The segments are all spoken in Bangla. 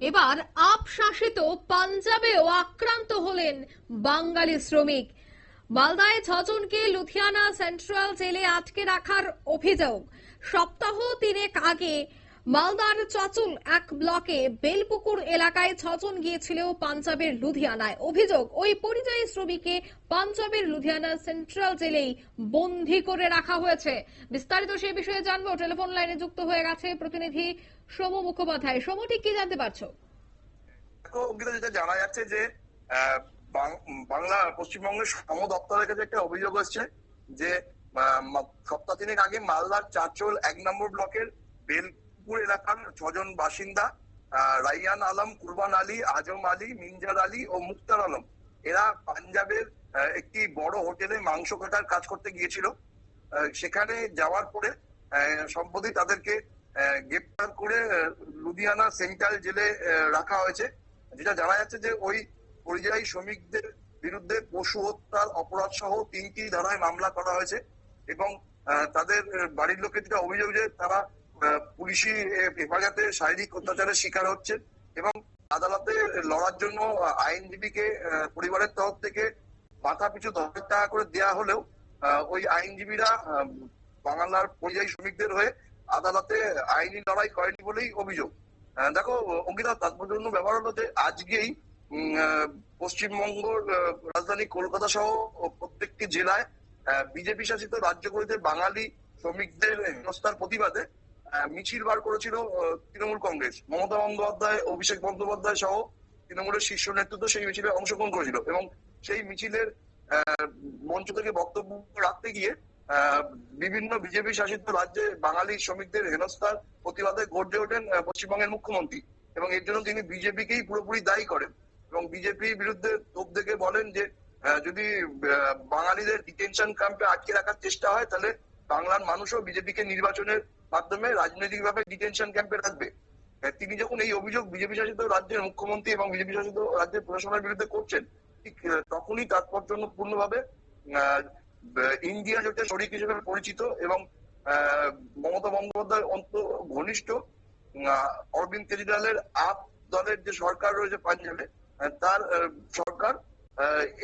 এবার আপ শাসিত পাঞ্জাবেও আক্রান্ত হলেন বাঙালি শ্রমিক। মালদায় 6 জনকে লুধিয়ানা সেন্ট্রাল জেলে আটকে রাখার অভিযোগ। সপ্তাহ 3 আগে মালদার চাচুল এক ব্লকে বেলপুকুর এলাকায় 6 জন গিয়েছিল পাঞ্জাবের লুধিয়ানায়। অভিযোগ, ওই পরিযায়ী শ্রমিককে পাঞ্জাবের লুধিয়ানা সেন্ট্রাল জেলেই বন্দী করে রাখা হয়েছে। বিস্তারিত সেই বিষয়ে জানবো। টেলিফোন লাইনে যুক্ত হয়ে গেছে প্রতিনিধি সোম মুখোপাধ্যায়। সোম, ঠিক কি জানতে পারছো? যেটা জানা যাচ্ছে যে বাংলা পশ্চিমবঙ্গের শ্রম দপ্তরের কাছে একটা অভিযোগ আসছে যে সপ্তাহ 3 আগে মালদার চাচল 1 নম্বর ব্লকের বেলপুর এলাকার 6 জন বাসিন্দা রাইয়ান আলম, কুরবান আলী, আজম আলী, মিনজার আলী ও মুক্তার আলম এরা পাঞ্জাবের একটি বড় হোটেলে মাংস কাটার কাজ করতে গিয়েছিল। সেখানে যাওয়ার পরে সম্প্রতি তাদেরকে গ্রেপ্তার করে লুধিয়ানা সেন্ট্রাল জেলে রাখা হয়েছে। যেটা জানা যাচ্ছে যে ওই পরিযায়ী শ্রমিকদের বিরুদ্ধে পশু হত্যার অপরাধ সহ 3টি ধারায় মামলা করা হয়েছে এবং তাদের বাড়ির লোকের যেটা অভিযোগ যে তারা পুলিশি হেফাজতে শারীরিক অত্যাচারের শিকার হচ্ছে এবং আদালতে লড়ার জন্য আইনজীবীকে পরিবারের তরফ থেকে মাথা পিছু 10,000 টাকা করে দেওয়া হলেও ওই আইনজীবীরা বাংলার পরিযায়ী শ্রমিকদের হয়ে আদালতে আইনি লড়াই করেনি বলেই অভিযোগ। দেখো অঙ্কিতা, তাৎপর্যপূর্ণ ব্যাপার হলো যে আজকেই পশ্চিমবঙ্গ রাজধানী কলকাতা সহ প্রত্যেকটি জেলায় বিজেপি শাসিত রাজ্যগুলিতে বাঙালি শ্রমিকদের হেনস্থার প্রতিবাদে মিছিল বার করেছিল তৃণমূল কংগ্রেস। মমতা বন্দ্যোপাধ্যায়, অভিষেক বন্দ্যোপাধ্যায় সহ তৃণমূলের শীর্ষ নেতৃত্ব সেই মিছিলে অংশগ্রহণ করেছিল এবং সেই মিছিলের মঞ্চ থেকে বক্তব্য রাখতে গিয়ে বিভিন্ন বিজেপি শাসিত রাজ্যে বাঙালি শ্রমিকদের হেনস্থার প্রতিবাদে গর্জে ওঠেন পশ্চিমবঙ্গের মুখ্যমন্ত্রী এবং এর জন্য তিনি বিজেপিকেই পুরোপুরি দায়ী করেন এবং বিজেপির বিরুদ্ধে তোপ দেখে বলেন যে যদি বাঙালিদের ডিটেনশন ক্যাম্পে আটকে রাখার চেষ্টা হয় তাহলে বাংলার মানুষও বিজেপিকে নির্বাচনের মাধ্যমে রাজনৈতিকভাবে ডিটেনশন ক্যাম্পে রাখবে। তিনি যখন এই অভিযোগ বিজেপি শাসিত রাজ্যের মুখ্যমন্ত্রী এবং বিজেপি শাসিত রাজ্যের প্রশাসনের বিরুদ্ধে করছেন, ঠিক তখনই তাৎপর্যপূর্ণভাবে ইন্ডিয়া জোটের শরিক হিসেবে পরিচিত এবং মমতা বন্দ্যোপাধ্যায় ঘনিষ্ঠ অরবিন্দ কেজরিওয়ালের আপ দলের যে সরকার রয়েছে পাঞ্জাবে, তার সরকার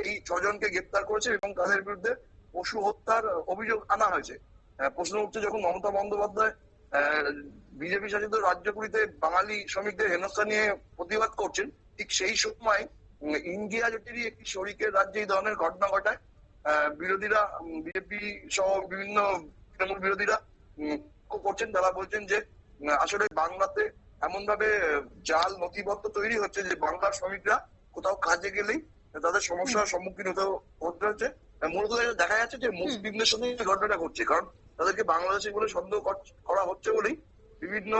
এই 6 জনকে গ্রেপ্তার করেছে এবং তাদের বিরুদ্ধে পশু হত্যার অভিযোগ আনা হয়েছে। প্রশ্ন উঠছে, যখন মমতা বন্দ্যোপাধ্যায় বিজেপি শাসিত রাজ্যগুলিতে বাঙালি শ্রমিকদের হেনস্থা নিয়ে প্রতিবাদ করছেন, ঠিক সেই সময় ইন্ডিয়া জোটেরই একটি শরিকের রাজ্যে এই ধরনের ঘটনা ঘটায়। বিরোধীরা, বিজেপি সহ বিভিন্ন তৃণমূল বিরোধীরা করছেন, তারা বলছেন যে আসলে বাংলাতে এমন ভাবে জাল নথিপত্র তৈরি হচ্ছে যে বাংলার শ্রমিকরা কোথাও কাজে গেলেই তাদের সমস্যার সম্মুখীন হতে হচ্ছে। মূলত দেখা যাচ্ছে যে মুসলিমদের সঙ্গে ঘটনাটা ঘটছে, কারণ তাদেরকে বাংলাদেশে বলে সন্দেহ করা হচ্ছে বলেই বিভিন্ন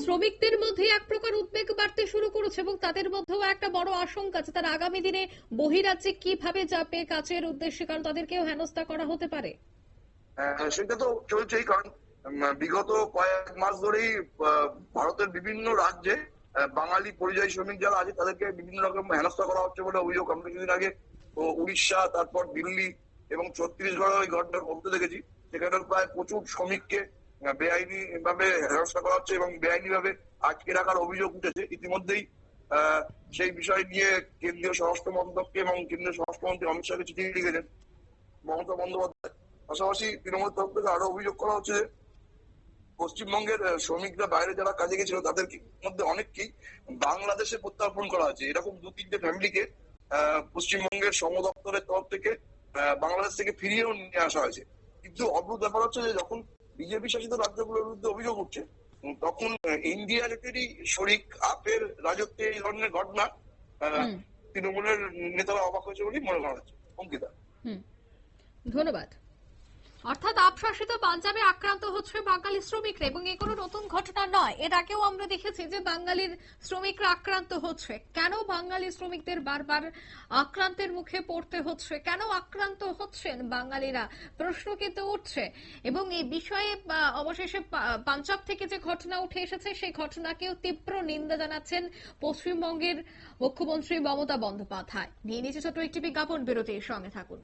শ্রমিকদের মধ্যে এক প্রকার উদ্বেগ বাড়তে শুরু করেছে এবং তাদের মধ্যেও একটা বড় আশঙ্কা আছে তারা আগামী দিনে বহিরাজ্যে কিভাবে যাবে কাজের উদ্দেশ্যে, কারণ তাদেরকেও হেনস্থা করা হতে পারে। সেটা তো চলছেই, কারণ বিগত কয়েক মাস ধরেই ভারতের বিভিন্ন রাজ্যে বাঙালি পরিযায়ী শ্রমিক যারা আছে তাদেরকে বিভিন্ন রকম হেনস্থা করা হচ্ছে বলে অভিযোগ। আমরা কিছুদিন আগে উড়িষ্যা, তারপর দিল্লি এবং ছত্তিশগড়ে ওই ঘটনা ঘটতে দেখেছি। সেখানে প্রায় প্রচুর শ্রমিককে বেআইনি ভাবে হেনস্থা করা হচ্ছে এবং বেআইনি ভাবে আটকে রাখার অভিযোগ উঠেছে। ইতিমধ্যেই সেই বিষয় নিয়ে কেন্দ্রীয় স্বরাষ্ট্র মন্ত্রককে এবং কেন্দ্রীয় স্বরাষ্ট্রমন্ত্রী অমিত শাহকে চিঠি লিখেছেন মমতা বন্দ্যোপাধ্যায়। পাশাপাশি তৃণমূল তরফ থেকে আরো অভিযোগ করা হচ্ছে যে পশ্চিমবঙ্গের শ্রমিকরা বাইরে যারা কাজে গেছিল তাদের মধ্যে অনেককেই বাংলাদেশে প্রত্যার্পণ করা হয়েছে। এরকম 2-3টে ফ্যামিলিকে পশ্চিমবঙ্গের শ্রম দপ্তরের তরফ থেকে বাংলাদেশ থেকে ফিরিয়েও নিয়ে আসা হয়েছে। কিন্তু অদ্ভুত ব্যাপার হচ্ছে যে যখন বিজেপি শাসিত রাজ্যগুলোর বিরুদ্ধে অভিযোগ উঠছে তখন ইন্ডিয়া জোটেরই শরিক আপের রাজত্বে এই ধরনের ঘটনা তৃণমূলের নেতারা অবাক হয়েছে বলেই মনে করা হচ্ছে। অঙ্কিতা, ধন্যবাদ। অর্থাৎ আপশাসিত পাঞ্জাবে আক্রান্ত হচ্ছে বাঙালি শ্রমিকরা এবং এ কোনো নতুন ঘটনা নয়। এর আগেও আমরা দেখেছি যে বাঙালির শ্রমিকরা আক্রান্ত হচ্ছে। কেন বাঙালি শ্রমিকদের বারবার আক্রান্তের মুখে পড়তে হচ্ছে, কেন আক্রান্ত হচ্ছেন বাঙালিরা, প্রশ্ন কিন্তু উঠছে। এবং এই বিষয়ে অবশেষে পাঞ্জাব থেকে যে ঘটনা উঠে এসেছে সেই ঘটনাকেও তীব্র নিন্দা জানাচ্ছেন পশ্চিমবঙ্গের মুখ্যমন্ত্রী মমতা বন্দ্যোপাধ্যায়। নিয়ে নিচ্ছে ছোট একটি বিজ্ঞাপন বিরতির সঙ্গে থাকুন।